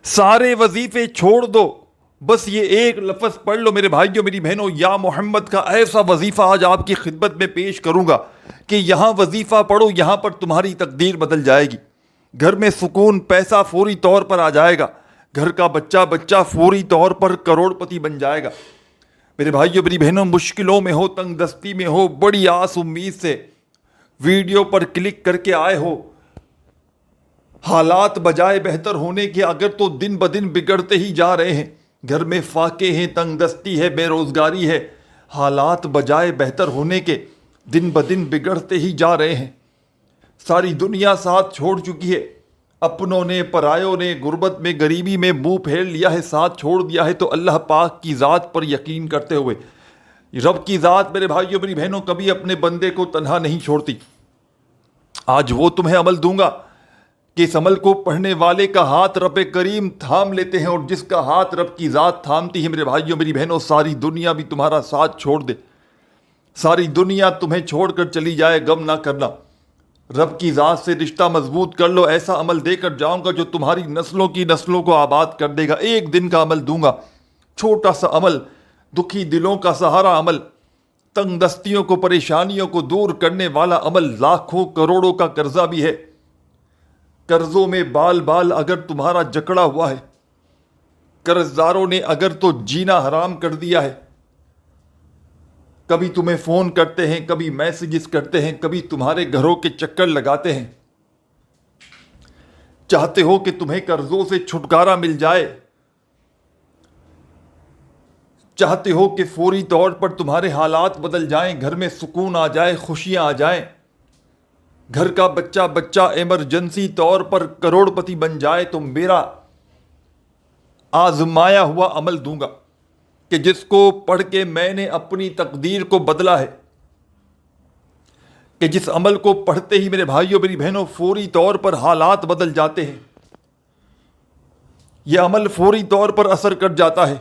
سارے وظیفے چھوڑ دو، بس یہ ایک لفظ پڑھ لو میرے بھائیوں میری بہنوں، یا محمد کا ایسا وظیفہ آج آپ کی خدمت میں پیش کروں گا کہ یہاں وظیفہ پڑھو، یہاں پر تمہاری تقدیر بدل جائے گی، گھر میں سکون، پیسہ فوری طور پر آ جائے گا، گھر کا بچہ فوری طور پر کروڑ پتی بن جائے گا۔ میرے بھائیوں میری بہنوں، مشکلوں میں ہو، تنگ دستی میں ہو، بڑی آس امید سے ویڈیو پر کلک کر کے آئے ہو، حالات بجائے بہتر ہونے کے اگر تو دن بدن بگڑتے ہی جا رہے ہیں، گھر میں فاقے ہیں، تنگ دستی ہے، بے روزگاری ہے، حالات بجائے بہتر ہونے کے دن بدن بگڑتے ہی جا رہے ہیں، ساری دنیا ساتھ چھوڑ چکی ہے، اپنوں نے پرایوں نے غربت میں غریبی میں منہ پھیر لیا ہے، ساتھ چھوڑ دیا ہے، تو اللہ پاک کی ذات پر یقین کرتے ہوئے، رب کی ذات میرے بھائیوں میری بہنوں کبھی اپنے بندے کو تنہا نہیں چھوڑتی۔ آج وہ تمہیں عمل دوں گا کہ اس عمل کو پڑھنے والے کا ہاتھ رب کریم تھام لیتے ہیں، اور جس کا ہاتھ رب کی ذات تھامتی ہے میرے بھائیوں میری بہنوں، ساری دنیا بھی تمہارا ساتھ چھوڑ دے، ساری دنیا تمہیں چھوڑ کر چلی جائے، غم نہ کرنا، رب کی ذات سے رشتہ مضبوط کر لو، ایسا عمل دے کر جاؤں گا جو تمہاری نسلوں کو آباد کر دے گا۔ ایک دن کا عمل دوں گا، چھوٹا سا عمل، دکھی دلوں کا سہارا عمل، تنگ دستیوں کو، پریشانیوں کو دور کرنے والا عمل، لاکھوں کروڑوں کا قرضہ بھی ہے، قرضوں میں بال بال اگر تمہارا جکڑا ہوا ہے، قرض داروں نے اگر تو جینا حرام کر دیا ہے، کبھی تمہیں فون کرتے ہیں، کبھی میسیجز کرتے ہیں، کبھی تمہارے گھروں کے چکر لگاتے ہیں، چاہتے ہو کہ تمہیں قرضوں سے چھٹکارا مل جائے، چاہتے ہو کہ فوری طور پر تمہارے حالات بدل جائیں، گھر میں سکون آ جائے، خوشیاں آ جائیں، گھر کا بچہ ایمرجنسی طور پر کروڑ پتی بن جائے، تو میرا آزمایا ہوا عمل دوں گا کہ جس کو پڑھ کے میں نے اپنی تقدیر کو بدلا ہے، کہ جس عمل کو پڑھتے ہی میرے بھائیوں میری بہنوں فوری طور پر حالات بدل جاتے ہیں، یہ عمل فوری طور پر اثر کر جاتا ہے۔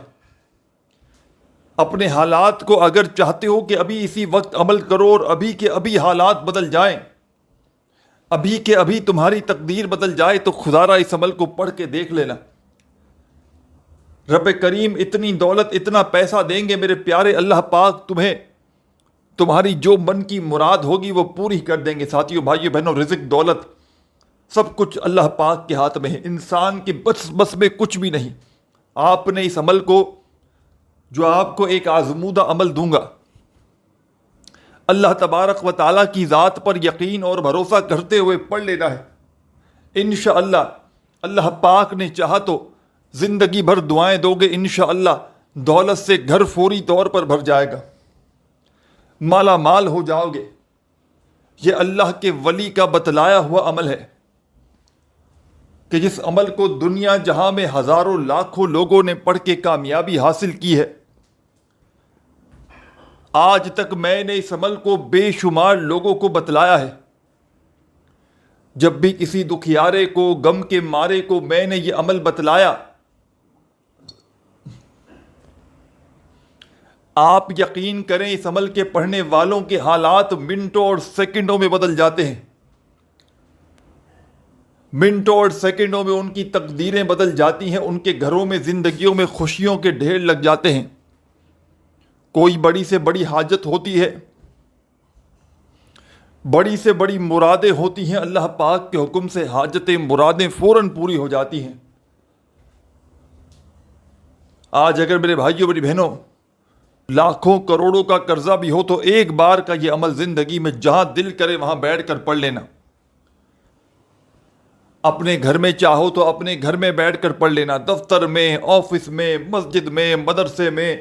اپنے حالات کو اگر چاہتے ہو کہ ابھی اسی وقت عمل کرو اور ابھی کے ابھی حالات بدل جائیں، ابھی کے ابھی تمہاری تقدیر بدل جائے، تو خدا را اس عمل کو پڑھ کے دیکھ لینا، رب کریم اتنی دولت، اتنا پیسہ دیں گے میرے پیارے اللہ پاک، تمہیں تمہاری جو من کی مراد ہوگی وہ پوری کر دیں گے۔ ساتھیوں، بھائیوں بہنوں، رزق، دولت سب کچھ اللہ پاک کے ہاتھ میں ہے، انسان کے بس میں کچھ بھی نہیں۔ آپ نے اس عمل کو، جو آپ کو ایک آزمودہ عمل دوں گا، اللہ تبارک و تعالیٰ کی ذات پر یقین اور بھروسہ کرتے ہوئے پڑھ لینا ہے۔ انشاءاللہ اللہ پاک نے چاہا تو زندگی بھر دعائیں دو گے، انشاءاللہ دولت سے گھر فوری طور پر بھر جائے گا، مالا مال ہو جاؤ گے۔ یہ اللہ کے ولی کا بتلایا ہوا عمل ہے کہ جس عمل کو دنیا جہاں میں ہزاروں لاکھوں لوگوں نے پڑھ کے کامیابی حاصل کی ہے، آج تک میں نے اس عمل کو بے شمار لوگوں کو بتلایا ہے۔ جب بھی کسی دکھیارے کو، غم کے مارے کو میں نے یہ عمل بتلایا، آپ یقین کریں اس عمل کے پڑھنے والوں کے حالات منٹوں اور سیکنڈوں میں بدل جاتے ہیں، منٹوں اور سیکنڈوں میں ان کی تقدیریں بدل جاتی ہیں، ان کے گھروں میں، زندگیوں میں خوشیوں کے ڈھیر لگ جاتے ہیں۔ کوئی بڑی سے بڑی حاجت ہوتی ہے، بڑی سے بڑی مرادیں ہوتی ہیں، اللہ پاک کے حکم سے حاجتیں، مرادیں فوراً پوری ہو جاتی ہیں۔ آج اگر میرے بھائیوں میری بہنوں لاکھوں کروڑوں کا قرضہ بھی ہو، تو ایک بار کا یہ عمل زندگی میں جہاں دل کرے وہاں بیٹھ کر پڑھ لینا۔ اپنے گھر میں چاہو تو اپنے گھر میں بیٹھ کر پڑھ لینا، دفتر میں، آفس میں، مسجد میں، مدرسے میں،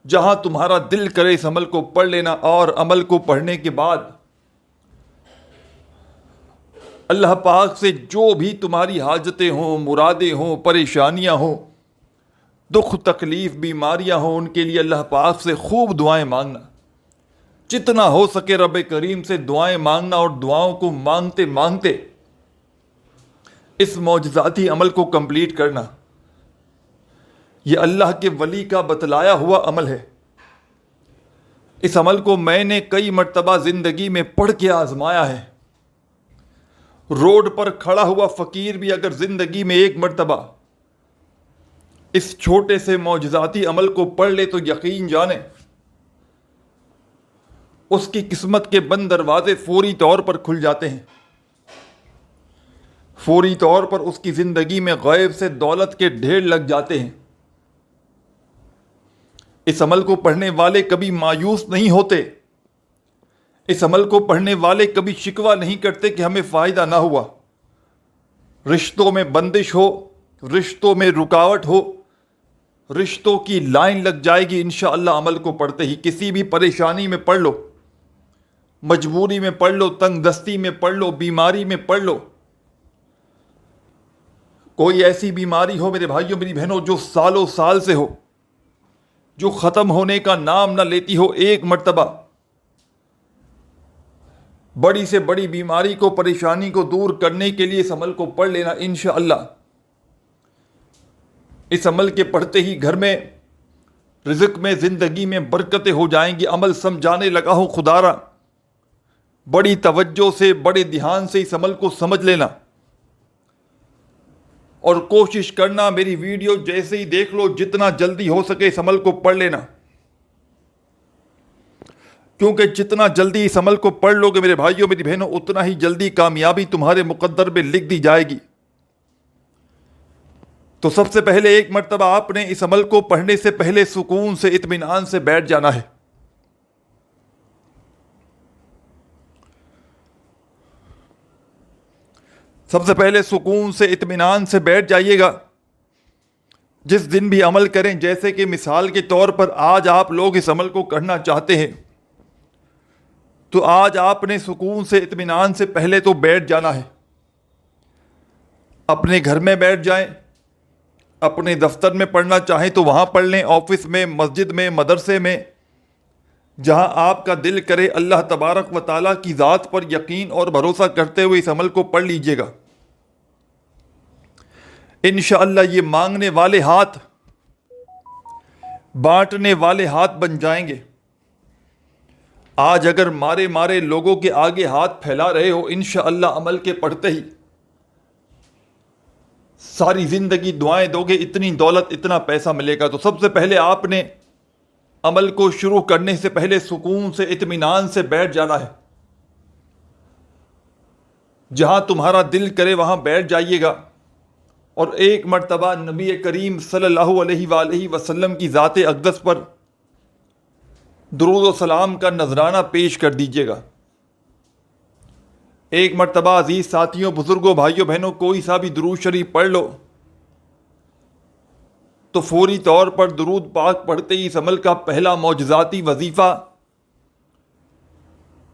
جہاں تمہارا دل کرے اس عمل کو پڑھ لینا۔ اور عمل کو پڑھنے کے بعد اللہ پاک سے جو بھی تمہاری حاجتیں ہوں، مرادیں ہوں، پریشانیاں ہوں، دکھ تکلیف، بیماریاں ہوں، ان کے لیے اللہ پاک سے خوب دعائیں مانگنا، جتنا ہو سکے رب کریم سے دعائیں مانگنا، اور دعاؤں کو مانگتے مانگتے اس معجزاتی عمل کو کمپلیٹ کرنا۔ یہ اللہ کے ولی کا بتلایا ہوا عمل ہے۔ اس عمل کو میں نے کئی مرتبہ زندگی میں پڑھ کے آزمایا ہے۔ روڈ پر کھڑا ہوا فقیر بھی اگر زندگی میں ایک مرتبہ اس چھوٹے سے معجزاتی عمل کو پڑھ لے تو یقین جانیں اس کی قسمت کے بند دروازے فوری طور پر کھل جاتے ہیں. فوری طور پر اس کی زندگی میں غیب سے دولت کے ڈھیر لگ جاتے ہیں. اس عمل کو پڑھنے والے کبھی مایوس نہیں ہوتے. اس عمل کو پڑھنے والے کبھی شکوہ نہیں کرتے کہ ہمیں فائدہ نہ ہوا. رشتوں میں بندش ہو، رشتوں میں رکاوٹ ہو، رشتوں کی لائن لگ جائے گی انشاءاللہ عمل کو پڑھتے ہی. کسی بھی پریشانی میں پڑھ لو، مجبوری میں پڑھ لو، تنگ دستی میں پڑھ لو، بیماری میں پڑھ لو. کوئی ایسی بیماری ہو میرے بھائیوں میری بہنوں جو سالوں سال سے ہو، جو ختم ہونے کا نام نہ لیتی ہو، ایک مرتبہ بڑی سے بڑی بیماری کو، پریشانی کو دور کرنے کے لیے اس عمل کو پڑھ لینا انشاءاللہ. اس عمل کے پڑھتے ہی گھر میں، رزق میں، زندگی میں برکتیں ہو جائیں گی. عمل سمجھانے لگا ہوں خدا را، بڑی توجہ سے، بڑے دھیان سے اس عمل کو سمجھ لینا اور کوشش کرنا میری ویڈیو جیسے ہی دیکھ لو جتنا جلدی ہو سکے اس عمل کو پڑھ لینا. کیونکہ جتنا جلدی اس عمل کو پڑھ لو گے میرے بھائیوں میری بہنوں اتنا ہی جلدی کامیابی تمہارے مقدر میں لکھ دی جائے گی. تو سب سے پہلے ایک مرتبہ آپ نے اس عمل کو پڑھنے سے پہلے سکون سے، اطمینان سے بیٹھ جانا ہے. سب سے پہلے سکون سے، اطمینان سے بیٹھ جائیے گا. جس دن بھی عمل کریں، جیسے کہ مثال کے طور پر آج آپ لوگ اس عمل کو کرنا چاہتے ہیں تو آج آپ نے سکون سے، اطمینان سے پہلے تو بیٹھ جانا ہے. اپنے گھر میں بیٹھ جائیں، اپنے دفتر میں پڑھنا چاہیں تو وہاں پڑھ لیں، آفس میں، مسجد میں، مدرسے میں، جہاں آپ کا دل کرے. اللہ تبارک و تعالیٰ کی ذات پر یقین اور بھروسہ کرتے ہوئے اس عمل کو پڑھ لیجئے گا. انشاءاللہ یہ مانگنے والے ہاتھ بانٹنے والے ہاتھ بن جائیں گے. آج اگر مارے لوگوں کے آگے ہاتھ پھیلا رہے ہو، انشاءاللہ عمل کے پڑھتے ہی ساری زندگی دعائیں دو گے، اتنی دولت، اتنا پیسہ ملے گا. تو سب سے پہلے آپ نے عمل کو شروع کرنے سے پہلے سکون سے، اطمینان سے بیٹھ جانا ہے. جہاں تمہارا دل کرے وہاں بیٹھ جائیے گا اور ایک مرتبہ نبی کریم صلی اللہ علیہ وآلہ وسلم کی ذات اقدس پر درود و سلام کا نذرانہ پیش کر دیجیے گا. ایک مرتبہ عزیز ساتھیوں، بزرگوں، بھائیوں، بہنوں کوئی سا بھی درود شریف پڑھ لو تو فوری طور پر درود پاک پڑھتے ہی اس عمل کا پہلا معجزاتی وظیفہ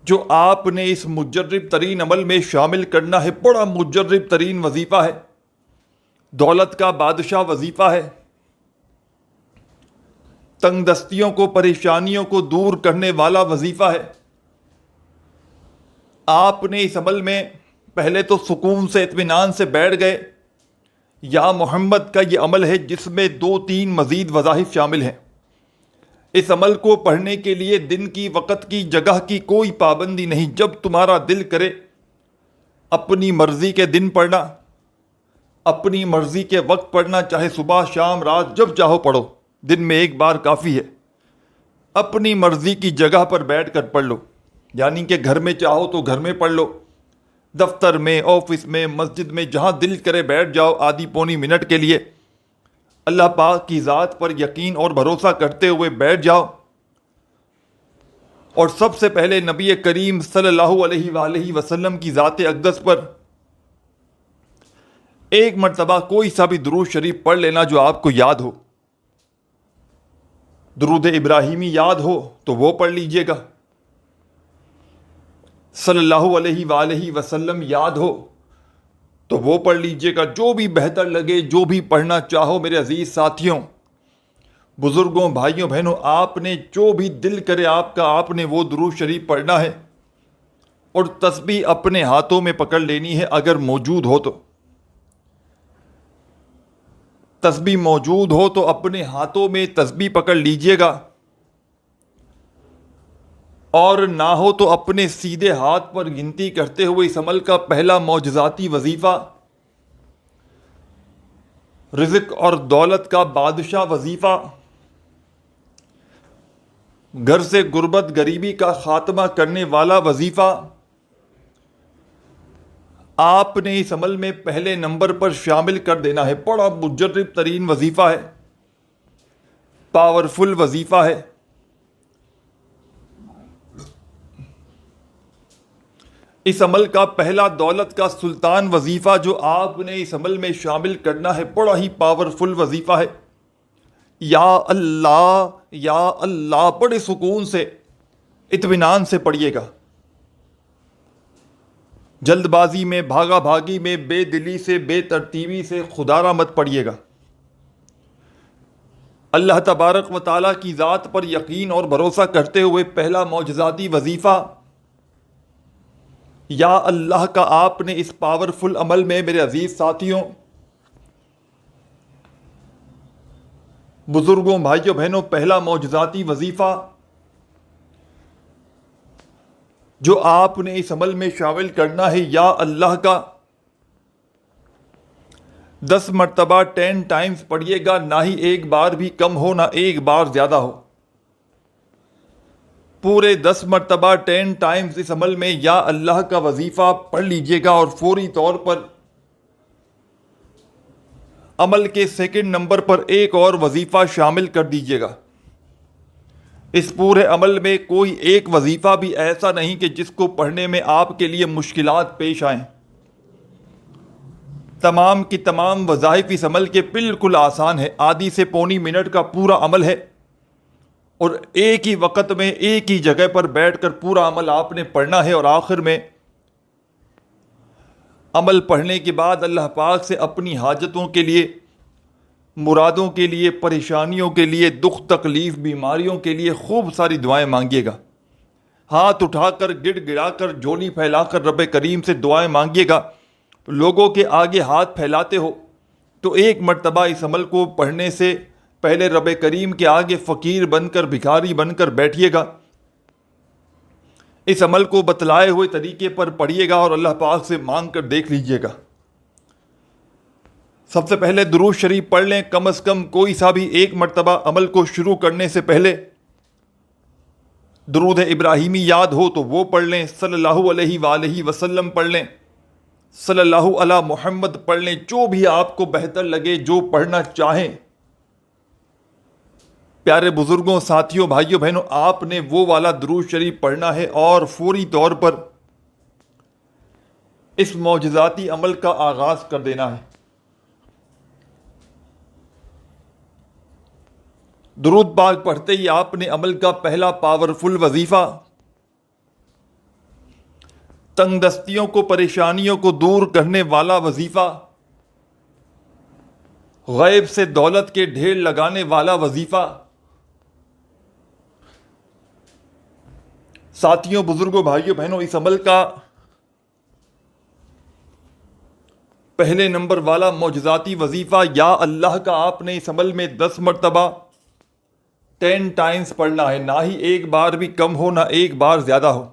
جو آپ نے اس مجرب ترین عمل میں شامل کرنا ہے، بڑا مجرب ترین وظیفہ ہے، دولت کا بادشاہ وظیفہ ہے، تنگ دستیوں کو، پریشانیوں کو دور کرنے والا وظیفہ ہے. آپ نے اس عمل میں پہلے تو سکون سے، اطمینان سے بیٹھ گئے. یا محمد کا یہ عمل ہے جس میں 2-3 مزید وظائف شامل ہیں. اس عمل کو پڑھنے کے لیے دن کی، وقت کی، جگہ کی کوئی پابندی نہیں. جب تمہارا دل کرے اپنی مرضی کے دن پڑھنا، اپنی مرضی کے وقت پڑھنا، چاہے صبح، شام، رات، جب چاہو پڑھو، دن میں ایک بار کافی ہے. اپنی مرضی کی جگہ پر بیٹھ کر پڑھ لو، یعنی کہ گھر میں چاہو تو گھر میں پڑھ لو، دفتر میں، آفس میں، مسجد میں، جہاں دل کرے بیٹھ جاؤ آدھی پونی منٹ کے لیے. اللہ پاک کی ذات پر یقین اور بھروسہ کرتے ہوئے بیٹھ جاؤ اور سب سے پہلے نبی کریم صلی اللہ علیہ وآلہ وسلم کی ذات اقدس پر ایک مرتبہ کوئی سا بھی درود شریف پڑھ لینا جو آپ کو یاد ہو. درود ابراہیمی یاد ہو تو وہ پڑھ لیجئے گا، صلی اللہ علیہ وآلہ وسلم یاد ہو تو وہ پڑھ لیجئے گا. جو بھی بہتر لگے، جو بھی پڑھنا چاہو میرے عزیز ساتھیوں، بزرگوں، بھائیوں، بہنوں، آپ نے جو بھی دل کرے آپ کا، آپ نے وہ درود شریف پڑھنا ہے. اور تسبیح اپنے ہاتھوں میں پکڑ لینی ہے اگر موجود ہو تو. تسبیح موجود ہو تو اپنے ہاتھوں میں تسبیح پکڑ لیجئے گا، اور نہ ہو تو اپنے سیدھے ہاتھ پر گنتی کرتے ہوئے اس عمل کا پہلا معجزاتی وظیفہ رزق اور دولت کا بادشاہ وظیفہ، گھر سے غربت غریبی کا خاتمہ کرنے والا وظیفہ آپ نے اس عمل میں پہلے نمبر پر شامل کر دینا ہے۔ بڑا مجرب ترین وظیفہ ہے، پاورفل وظیفہ ہے۔ اس عمل کا پہلا دولت کا سلطان وظیفہ جو آپ نے اس عمل میں شامل کرنا ہے، بڑا ہی پاورفل وظیفہ ہے۔ یا اللہ یا اللہ، بڑے سکون سے اطمینان سے پڑھیے گا، جلد بازی میں، بھاگا بھاگی میں، بے دلی سے، بے ترتیبی سے خدا را مت پڑھیے گا۔ اللہ تبارک و تعالیٰ کی ذات پر یقین اور بھروسہ کرتے ہوئے پہلا معجزاتی وظیفہ یا اللہ کا آپ نے اس پاورفل عمل میں میرے عزیز ساتھیوں، بزرگوں، بھائیوں بہنوں، پہلا معجزاتی وظیفہ جو آپ نے اس عمل میں شامل کرنا ہے، یا اللہ کا 10 مرتبہ 10 ٹائمز پڑھیے گا، نہ ہی ایک بار بھی کم ہو، نہ ایک بار زیادہ ہو۔ پورے 10 مرتبہ 10 ٹائمز اس عمل میں یا اللہ کا وظیفہ پڑھ لیجئے گا، اور فوری طور پر عمل کے سیکنڈ نمبر پر ایک اور وظیفہ شامل کر دیجئے گا۔ اس پورے عمل میں کوئی ایک وظیفہ بھی ایسا نہیں کہ جس کو پڑھنے میں آپ کے لیے مشکلات پیش آئیں۔ تمام کی تمام وظائف اس عمل کے بالکل آسان ہے، آدھی سے پونی منٹ کا پورا عمل ہے، اور ایک ہی وقت میں ایک ہی جگہ پر بیٹھ کر پورا عمل آپ نے پڑھنا ہے، اور آخر میں عمل پڑھنے کے بعد اللہ پاک سے اپنی حاجتوں کے لیے، مرادوں کے لیے، پریشانیوں کے لیے، دکھ تکلیف بیماریوں کے لیے خوب ساری دعائیں مانگیے گا۔ ہاتھ اٹھا کر، گڑ گڑا کر، جھولی پھیلا کر رب کریم سے دعائیں مانگیے گا۔ لوگوں کے آگے ہاتھ پھیلاتے ہو تو ایک مرتبہ اس عمل کو پڑھنے سے پہلے رب کریم کے آگے فقیر بن کر، بھکاری بن کر بیٹھیے گا، اس عمل کو بتلائے ہوئے طریقے پر پڑھیے گا، اور اللہ پاک سے مانگ کر دیکھ لیجئے گا۔ سب سے پہلے درود شریف پڑھ لیں، کم از کم کوئی سا بھی ایک مرتبہ عمل کو شروع کرنے سے پہلے درود ابراہیمی یاد ہو تو وہ پڑھ لیں، صلی اللہ علیہ وآلہ وسلم پڑھ لیں، صلی اللہ علی محمد پڑھ لیں، جو بھی آپ کو بہتر لگے، جو پڑھنا چاہیں۔ پیارے بزرگوں، ساتھیوں، بھائیوں بہنوں، آپ نے وہ والا درود شریف پڑھنا ہے اور فوری طور پر اس معجزاتی عمل کا آغاز کر دینا ہے۔ درود پاک پڑھتے ہی آپ نے عمل کا پہلا پاورفل وظیفہ، تنگ دستیوں کو، پریشانیوں کو دور کرنے والا وظیفہ، غیب سے دولت کے ڈھیر لگانے والا وظیفہ، ساتھیوں، بزرگوں، بھائیوں بہنوں، اس عمل کا پہلے نمبر والا معجزاتی وظیفہ یا اللہ کا آپ نے اس عمل میں 10 مرتبہ 10 ٹائمز پڑھنا ہے، نہ ہی ایک بار بھی کم ہو، نہ ایک بار زیادہ ہو۔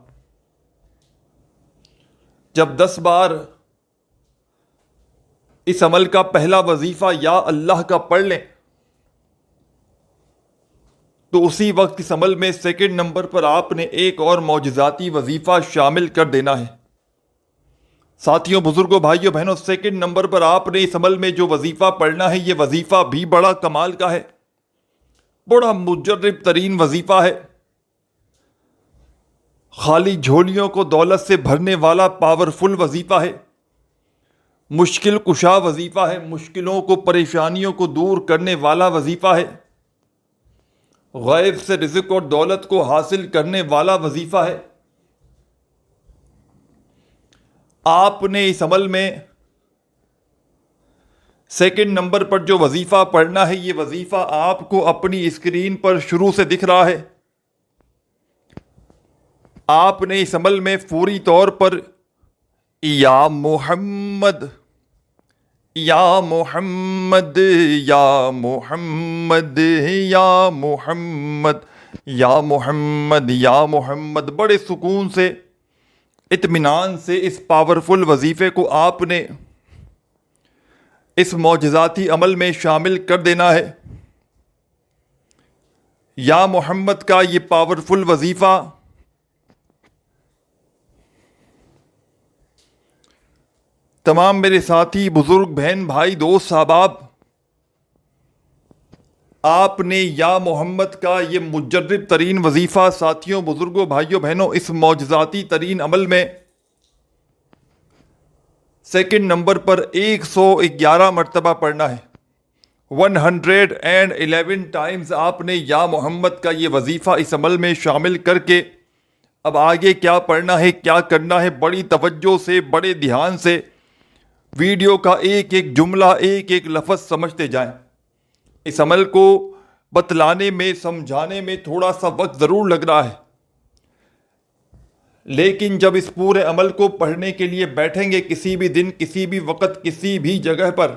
جب 10 بار اس عمل کا پہلا وظیفہ یا اللہ کا پڑھ لیں تو اسی وقت اس عمل میں سیکنڈ نمبر پر آپ نے ایک اور معجزاتی وظیفہ شامل کر دینا ہے۔ ساتھیوں، بزرگوں، بھائیوں بہنوں، سیکنڈ نمبر پر آپ نے اس عمل میں جو وظیفہ پڑھنا ہے، یہ وظیفہ بھی بڑا کمال کا ہے، بڑا مجرب ترین وظیفہ ہے، خالی جھولیوں کو دولت سے بھرنے والا پاورفل وظیفہ ہے، مشکل کشا وظیفہ ہے، مشکلوں کو، پریشانیوں کو دور کرنے والا وظیفہ ہے، غیب سے رزق اور دولت کو حاصل کرنے والا وظیفہ ہے۔ آپ نے اس عمل میں سیکنڈ نمبر پر جو وظیفہ پڑھنا ہے، یہ وظیفہ آپ کو اپنی اسکرین پر شروع سے دکھ رہا ہے۔ آپ نے اس عمل میں فوری طور پر یا محمد یا محمد یا محمد یا محمد یا محمد یا محمد بڑے سکون سے، اطمینان سے اس پاورفل وظیفے کو آپ نے اس معجزاتی عمل میں شامل کر دینا ہے۔ یا محمد کا یہ پاورفل وظیفہ تمام میرے ساتھی، بزرگ، بہن، بھائی، دوست، احباب، آپ نے یا محمد کا یہ مجرب ترین وظیفہ ساتھیوں، بزرگوں، بھائیوں، بہنوں، اس معجزاتی ترین عمل میں سیکنڈ نمبر پر 111 مرتبہ پڑھنا ہے۔ 111 ٹائمز آپ نے یا محمد کا یہ وظیفہ اس عمل میں شامل کر کے اب آگے کیا پڑھنا ہے، کیا کرنا ہے، بڑی توجہ سے، بڑے دھیان سے ویڈیو کا ایک ایک جملہ، ایک ایک لفظ سمجھتے جائیں۔ اس عمل کو بتلانے میں، سمجھانے میں تھوڑا سا وقت ضرور لگ رہا ہے، لیکن جب اس پورے عمل کو پڑھنے کے لیے بیٹھیں گے کسی بھی دن، کسی بھی وقت، کسی بھی جگہ پر،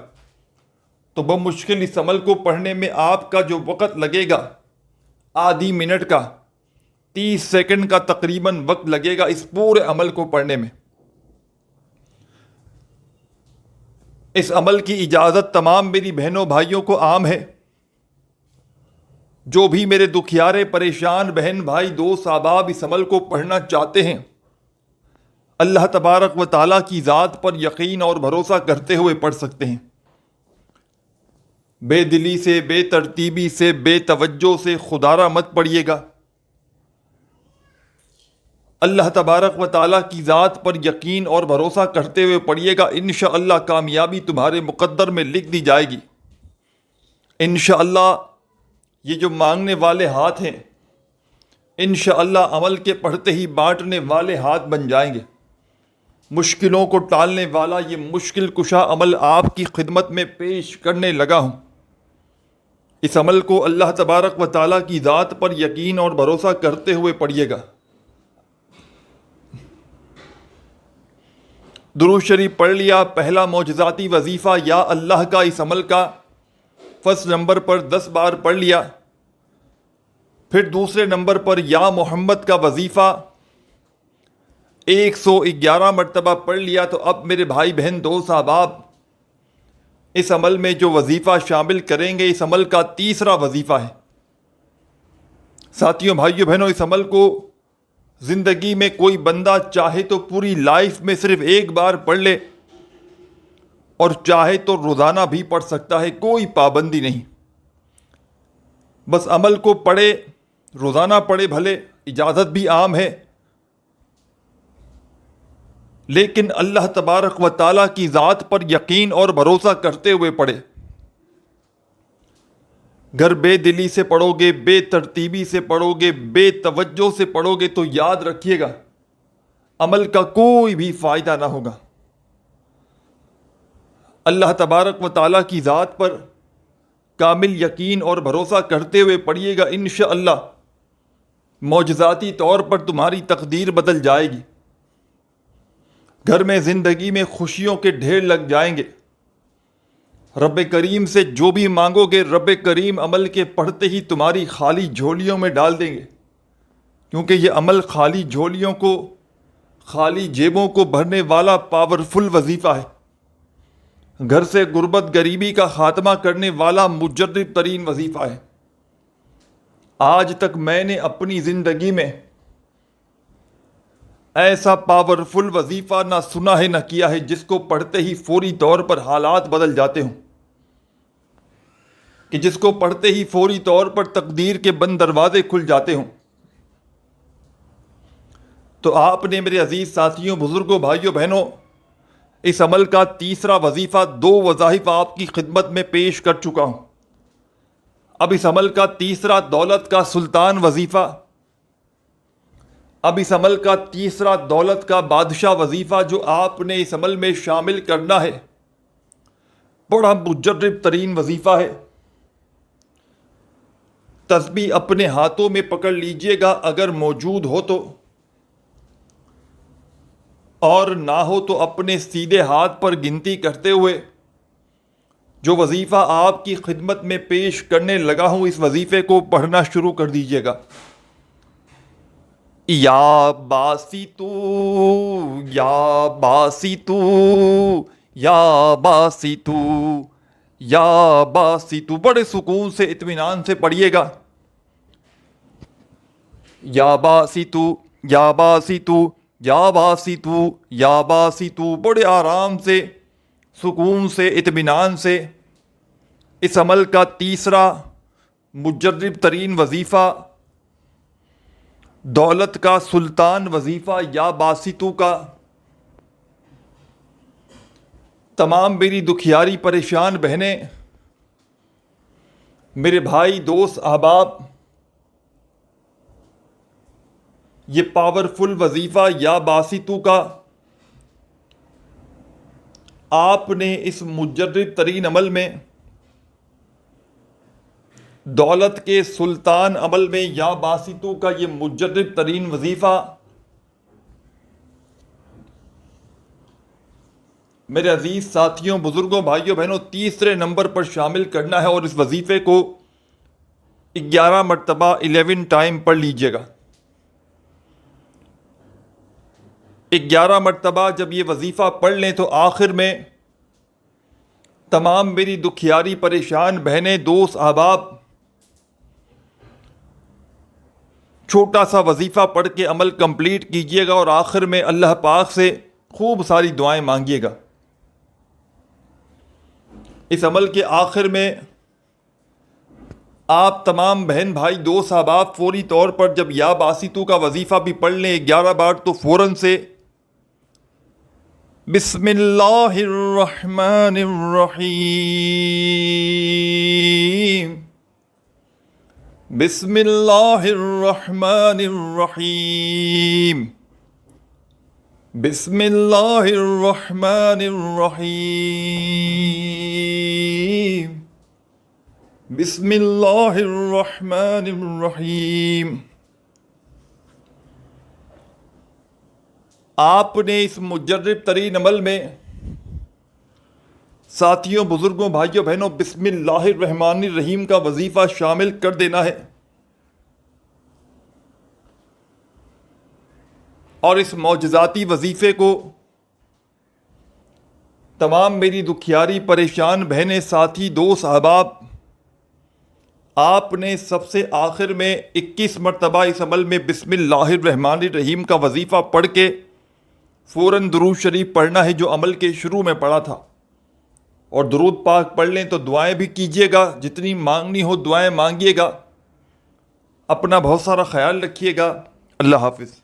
تو بمشکل اس عمل کو پڑھنے میں آپ کا جو وقت لگے گا، آدھی منٹ کا، 30 سیکنڈ کا تقریباً وقت لگے گا اس پورے عمل کو پڑھنے میں۔ اس عمل کی اجازت تمام میری بہنوں بھائیوں کو عام ہے۔ جو بھی میرے دکھیارے، پریشان بہن، بھائی، دوست، احباب اس عمل کو پڑھنا چاہتے ہیں، اللہ تبارک و تعالیٰ کی ذات پر یقین اور بھروسہ کرتے ہوئے پڑھ سکتے ہیں۔ بے دلی سے، بے ترتیبی سے، بے توجہ سے خدارہ مت پڑھیے گا۔ اللہ تبارک و تعالیٰ کی ذات پر یقین اور بھروسہ کرتے ہوئے پڑھیے گا، انشاءاللہ کامیابی تمہارے مقدر میں لکھ دی جائے گی۔ انشاءاللہ یہ جو مانگنے والے ہاتھ ہیں، انشاءاللہ عمل کے پڑھتے ہی بانٹنے والے ہاتھ بن جائیں گے۔ مشکلوں کو ٹالنے والا یہ مشکل کشا عمل آپ کی خدمت میں پیش کرنے لگا ہوں۔ اس عمل کو اللہ تبارک و تعالیٰ کی ذات پر یقین اور بھروسہ کرتے ہوئے پڑھیے گا۔ درود شریف پڑھ لیا، پہلا معجزاتی وظیفہ یا اللہ کا اس عمل کا فرسٹ نمبر پر 10 بار پڑھ لیا، پھر دوسرے نمبر پر یا محمد کا وظیفہ 111 مرتبہ پڑھ لیا، تو اب میرے بھائی، بہن، دوست، احباب اس عمل میں جو وظیفہ شامل کریں گے، اس عمل کا تیسرا وظیفہ ہے۔ ساتھیوں، بھائیوں، بہنوں، اس عمل کو زندگی میں کوئی بندہ چاہے تو پوری لائف میں صرف ایک بار پڑھ لے، اور چاہے تو روزانہ بھی پڑھ سکتا ہے، کوئی پابندی نہیں۔ بس عمل کو پڑھے، روزانہ پڑھے، بھلے اجازت بھی عام ہے، لیکن اللہ تبارک و تعالیٰ کی ذات پر یقین اور بھروسہ کرتے ہوئے پڑھے۔ گر بے دلی سے پڑھو گے، بے ترتیبی سے پڑھو گے، بے توجہ سے پڑھو گے، تو یاد رکھیے گا عمل کا کوئی بھی فائدہ نہ ہوگا۔ اللہ تبارک و تعالیٰ کی ذات پر کامل یقین اور بھروسہ کرتے ہوئے پڑھیے گا، انشاءاللہ معجزاتی طور پر تمہاری تقدیر بدل جائے گی۔ گھر میں، زندگی میں خوشیوں کے ڈھیر لگ جائیں گے۔ رب کریم سے جو بھی مانگو گے، رب کریم عمل کے پڑھتے ہی تمہاری خالی جھولیوں میں ڈال دیں گے، کیونکہ یہ عمل خالی جھولیوں کو، خالی جیبوں کو بھرنے والا پاورفل وظیفہ ہے۔ گھر سے غربت، غریبی کا خاتمہ کرنے والا مجرب ترین وظیفہ ہے۔ آج تک میں نے اپنی زندگی میں ایسا پاورفل وظیفہ نہ سنا ہے، نہ کیا ہے، جس کو پڑھتے ہی فوری طور پر حالات بدل جاتے ہوں، کہ جس کو پڑھتے ہی فوری طور پر تقدیر کے بند دروازے کھل جاتے ہوں۔ تو آپ نے میرے عزیز ساتھیوں، بزرگوں، بھائیوں، بہنوں، اس عمل کا تیسرا وظیفہ، 2 وظائف آپ کی خدمت میں پیش کر چکا ہوں۔ اب اس عمل کا تیسرا دولت کا سلطان وظیفہ، اب اس عمل کا تیسرا دولت کا بادشاہ وظیفہ جو آپ نے اس عمل میں شامل کرنا ہے، بڑا مجرب ترین وظیفہ ہے۔ تسبیح اپنے ہاتھوں میں پکڑ لیجئے گا اگر موجود ہو تو، اور نہ ہو تو اپنے سیدھے ہاتھ پر گنتی کرتے ہوئے جو وظیفہ آپ کی خدمت میں پیش کرنے لگا ہوں، اس وظیفے کو پڑھنا شروع کر دیجئے گا۔ یا باسی تو، یا باسی تو، یا باسی تو، یا باسطو، بڑے سکون سے اطمینان سے پڑھیے گا. یا باسطو، یا باسطو، یا باسطو، یا باسطو، بڑے آرام سے، سکون سے، اطمینان سے. اس عمل کا تیسرا مجرب ترین وظیفہ، دولت کا سلطان وظیفہ یا باسطو کا. تمام میری دکھیاری پریشان بہنیں، میرے بھائی، دوست، احباب، یہ پاورفل وظیفہ یا باسطو کا آپ نے اس مجرب ترین عمل میں، دولت کے سلطان عمل میں، یا باسطو کا یہ مجرب ترین وظیفہ میرے عزیز ساتھیوں، بزرگوں، بھائیوں، بہنوں، تیسرے نمبر پر شامل کرنا ہے. اور اس وظیفے کو 11 مرتبہ 11 ٹائم پڑھ لیجئے گا. 11 مرتبہ جب یہ وظیفہ پڑھ لیں تو آخر میں تمام میری دکھیاری پریشان بہنیں، دوست، احباب، چھوٹا سا وظیفہ پڑھ کے عمل کمپلیٹ کیجئے گا اور آخر میں اللہ پاک سے خوب ساری دعائیں مانگیے گا. اس عمل کے آخر میں آپ تمام بہن بھائی، دوست، احباب، فوری طور پر جب یا باسطو کا وظیفہ بھی پڑھ لیں 11 بار تو فوراً سے بسم اللہ الرحمن الرحیم، بسم اللہ الرحمن الرحیم، بسم اللہ الرحمن الرحیم، بسم اللہ الرحمن الرحیم. آپ نے اس مجرب ترین عمل میں ساتھیوں، بزرگوں، بھائیوں، بہنوں، بسم اللہ الرحمن الرحیم کا وظیفہ شامل کر دینا ہے. اور اس معجزاتی وظیفے کو تمام میری دکھیاری پریشان بہنیں، ساتھی، دوست، احباب، آپ نے سب سے آخر میں 21 مرتبہ اس عمل میں بسم اللہ الرحمن الرحیم کا وظیفہ پڑھ کے فوراً درود شریف پڑھنا ہے جو عمل کے شروع میں پڑھا تھا. اور درود پاک پڑھ لیں تو دعائیں بھی کیجیے گا، جتنی مانگنی ہو دعائیں مانگیے گا. اپنا بہت سارا خیال رکھیے گا. اللہ حافظ.